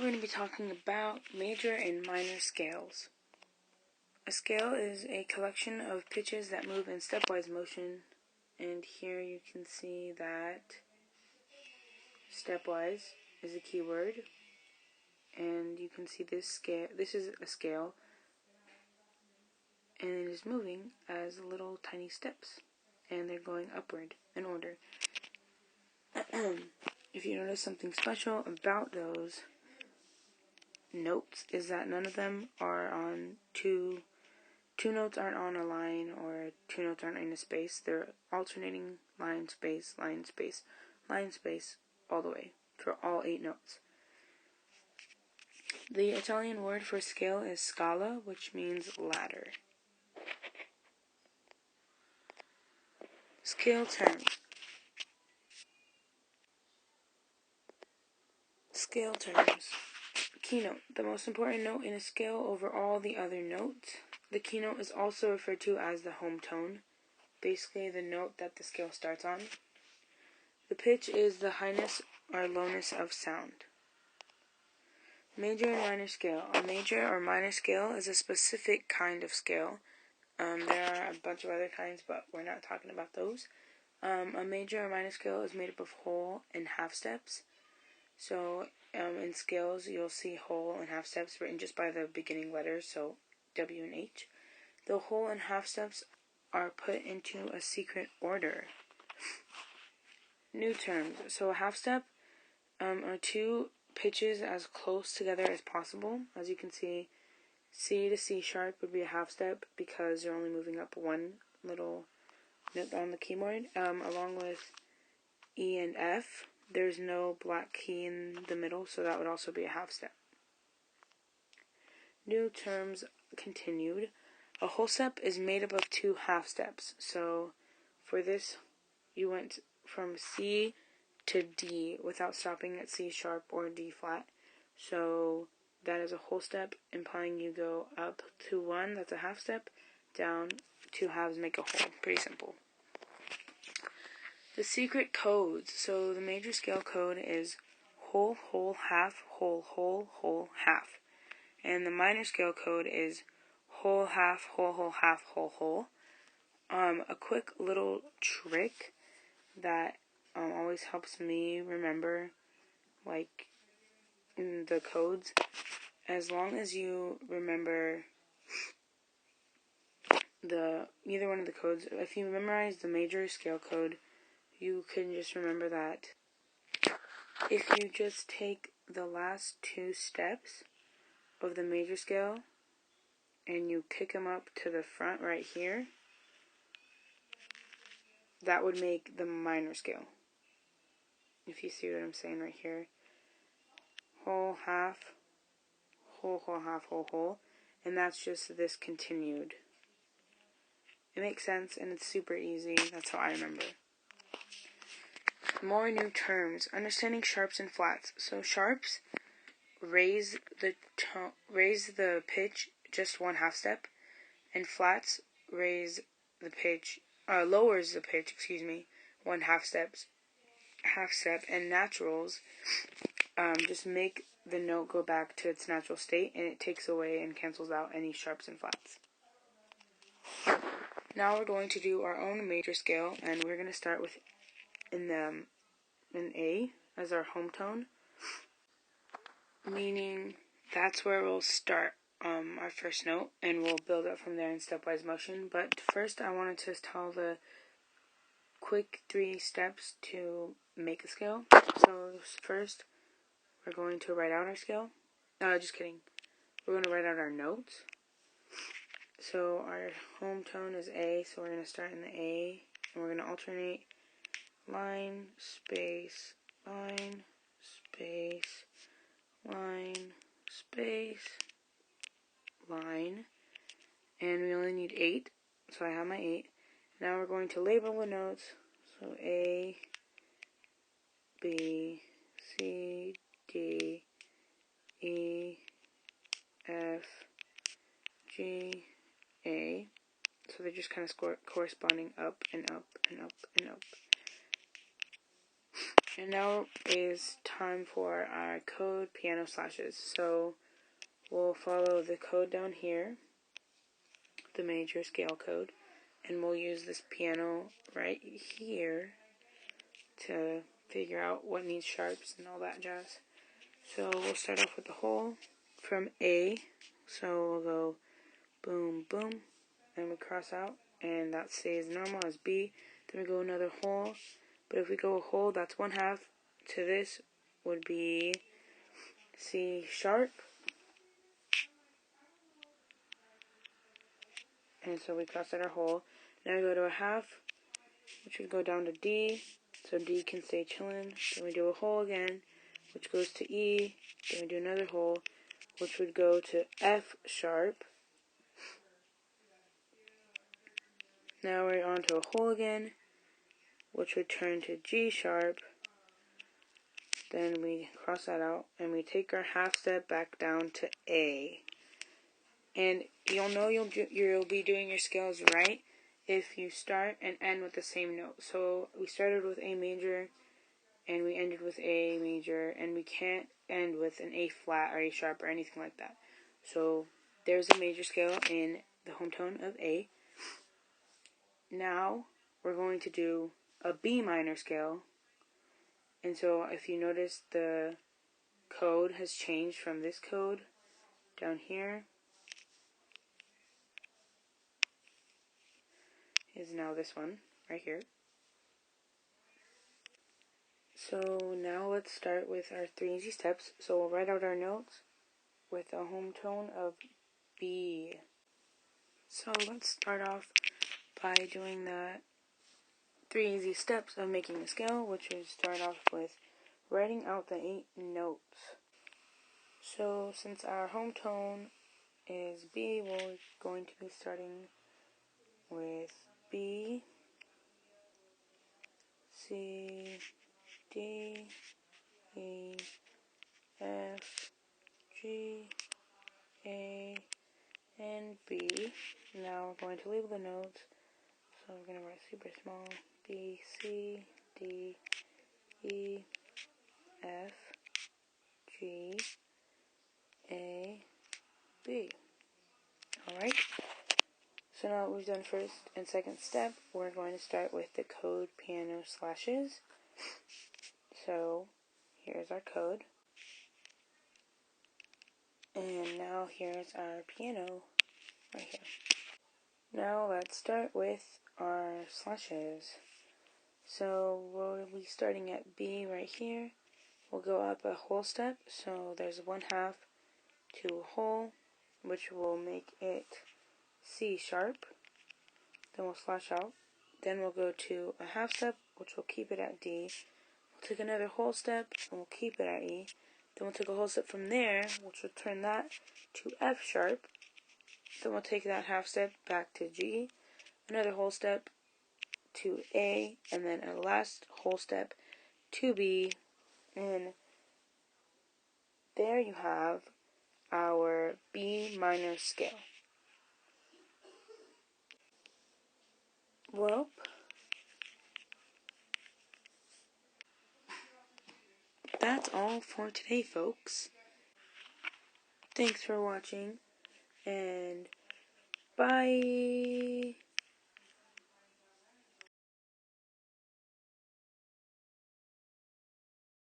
we're going to be talking about major and minor scales. A scale is a collection of pitches that move in stepwise motion, and here you can see that stepwise is a keyword, and you can see this scale. This is a scale, and it is moving as little tiny steps, and they're going upward in order. If you notice something special about those notes is that none of them are on two notes aren't on a line, or two notes aren't in a space. They're alternating line, space, line, space, line, space, all the way for all 8 notes. The Italian word for scale is scala, which means ladder. Scale terms. Scale terms. Keynote, the most important note in a scale over all the other notes. The keynote is also referred to as the home tone, basically the note that the scale starts on. The pitch is the highness or lowness of sound. Major and minor scale. A major or minor scale is a specific kind of scale. There are a bunch of other kinds, but we're not talking about those. A major or minor scale is made up of whole and half steps. So in scales, you'll see whole and half steps written just by the beginning letters, so W and H. The whole and half steps are put into a secret order. New terms. So a half step are 2 pitches as close together as possible. As you can see, C to C sharp would be a half step because you're only moving up one little note on the keyboard. Along with E and F, there's no black key in the middle, so that would also be a half step. New terms continued. A whole step is made up of 2 half steps. So for this, you went from C to D without stopping at C sharp or D flat. So that is a whole step, implying you go up to 1, that's a half step, down 2 halves make a whole. Pretty simple. The secret codes. So the major scale code is whole, whole, half, whole, whole, whole, half. And the minor scale code is whole, half, whole, half, whole. A quick little trick that always helps me remember, like, in the codes, as long as you remember either one of the codes, if you memorize the major scale code, you can just remember that if you just take the last 2 steps of the major scale and you kick them up to the front right here, that would make the minor scale. If you see what I'm saying right here. Whole, half, whole, half, whole. And that's just this continued. It makes sense and it's super easy. That's how I remember. More new terms. Understanding sharps and flats. So sharps raise the pitch just 1 half step, and flats lowers the pitch, 1 half step, and naturals just make the note go back to its natural state, and it takes away and cancels out any sharps and flats. Now we're going to do our own major scale, and we're going to start with in A as our home tone, meaning that's where we'll start our first note, and we'll build up from there in stepwise motion. But first I wanted to tell the quick 3 steps to make a scale. So first, we're going to write out our scale. Just kidding. We're going to write out our notes. So our home tone is A, so we're going to start in the A, and we're going to alternate line, space, line, space, line, space, line, and we only need 8, so I have my 8. Now we're going to label the notes, so A, B, C, D, E, F, G, A. So they're just kind of corresponding up and up and up and up. And now is time for our code piano slashes. So we'll follow the code down here, the major scale code, and we'll use this piano right here to figure out what needs sharps and all that jazz. So we'll start off with the whole from A. So we'll go boom, boom, and we cross out, and that stays normal as B. Then we go another whole, but if we go a whole, that's 1/2 to this would be C sharp. And so we cross out our whole. Now we go to a half, which would go down to D, so D can stay chilling. Then we do a whole again, which goes to E. Then we do another whole, which would go to F sharp. Now we're on to a whole again, which would turn to G sharp. Then we cross that out, and we take our half step back down to A. And you'll know you'll be doing your scales right if you start and end with the same note. So we started with A major, and we ended with A major, and we can't end with an A flat or A sharp or anything like that. So there's a major scale in the home tone of A. Now we're going to do a B minor scale. And so if you notice, the code has changed from this code down here is now this one right here. So now let's start with our 3 easy steps. So we'll write out our notes with a home tone of B. So let's start off by doing the 3 easy steps of making a scale, which is start off with writing out the 8 notes. So since our home tone is B, we're going to be starting with B, C, D, E, F, G, A, and B. Now we're going to label the notes. So we're going to write super small: B, C, D, E, F, G, A, B. Alright, so now that we've done first and second step, we're going to start with the code piano slashes. So here's our code. And now here's our piano right here. Now let's start with our slashes. So we'll be starting at B right here. We'll go up a whole step, so there's 1/2 to a whole, which will make it C sharp. Then we'll slash out. Then we'll go to a half step, which will keep it at D. We'll take another whole step, and we'll keep it at E. Then we'll take a whole step from there, which will turn that to F sharp. Then we'll take that half step back to G. Another whole step to A, and then a last whole step to B. And there you have our B minor scale. Well, that's all for today, folks. Thanks for watching, and bye!